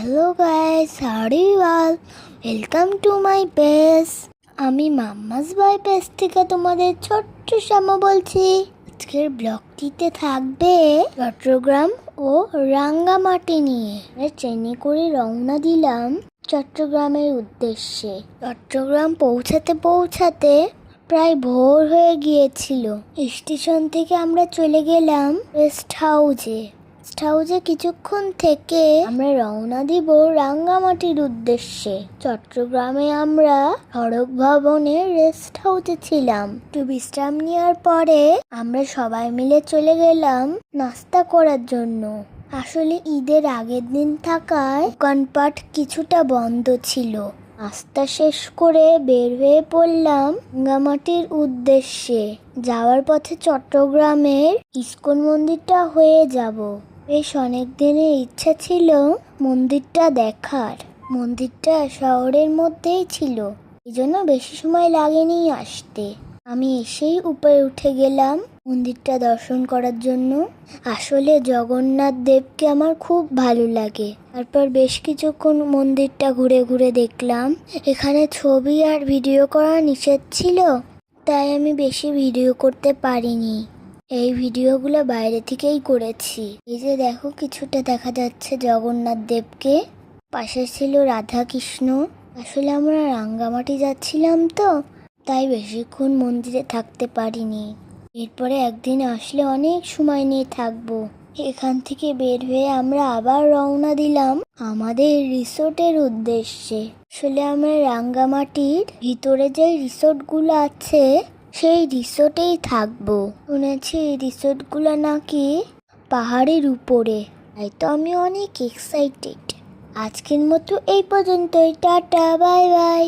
Hello guys, how are you all? Welcome to my page. আমি mamma's by page থেকে তোমাদের ছোট্ট শ্যামা বলছি। আজকের ব্লগটিতে থাকবে চট্টগ্রাম ও রাঙ্গামাটি নিয়ে। ট্রেনে করে রওনা দিলাম চট্টগ্রামের উদ্দেশ্যে। চট্টগ্রাম পৌঁছাতে প্রায় ভোর হয়ে গিয়েছিল। স্টেশন থেকে আমরা চলে গেলাম রেস্ট হাউসে। কিছুক্ষণ থেকে আমরা রওনা দিব রাঙ্গামাটির উদ্দেশ্যে। চট্টগ্রামে আমরা সড়ক ভবনের রেস্ট হাউসে ছিলাম। একটু বিশ্রাম নেওয়ার পরে আমরা সবাই মিলে চলে গেলাম নাস্তা করার জন্য। আসলে ঈদের আগের দিন থাকায় দোকানপাট কিছুটা বন্ধ ছিল। নাস্তা শেষ করে বের হয়ে পড়লাম রাঙ্গামাটির উদ্দেশ্যে। যাওয়ার পথে চট্টগ্রামের ইস্কন মন্দিরটা হয়ে যাব। বেশ অনেক দিনের ইচ্ছা ছিল মন্দিরটা দেখার। মন্দিরটা শহরের মধ্যেই ছিল, এই জন্য বেশি সময় লাগেনি আসতে। আমি এসেই উপরে উঠে গেলাম মন্দিরটা দর্শন করার জন্য। আসলে জগন্নাথ দেবকে আমার খুব ভালো লাগে। তারপর বেশ কিছুক্ষণ মন্দিরটা ঘুরে ঘুরে দেখলাম। এখানে ছবি আর ভিডিও করা নিষেধ ছিল, তাই আমি বেশি ভিডিও করতে পারিনি। এই ভিডিওগুলো বাইরে থেকেই করেছি। এই যে দেখো, কিছুটা দেখা যাচ্ছে জগন্নাথ দেবকে, পাশে ছিল রাধা কৃষ্ণ। আসলে আমরা রাঙ্গামাটি যাচ্ছিলাম তো, তাই বেশিক্ষণ মন্দিরে থাকতে পারিনি। এরপরে একদিন আসলে অনেক সময় নিয়ে থাকবো। এখান থেকে বের হয়ে আমরা আবার রওনা দিলাম আমাদের রিসোর্টের উদ্দেশ্যে। আসলে আমরা রাঙ্গামাটির ভিতরে যে রিসোর্টগুলো আছে সেই রিসোর্টেই থাকবো। শুনেছি এই রিসোর্টগুলো নাকি পাহাড়ের উপরে, তাই তো আমি অনেক এক্সাইটেড। আজকের মতো এই পর্যন্তই। Tata, bye bye.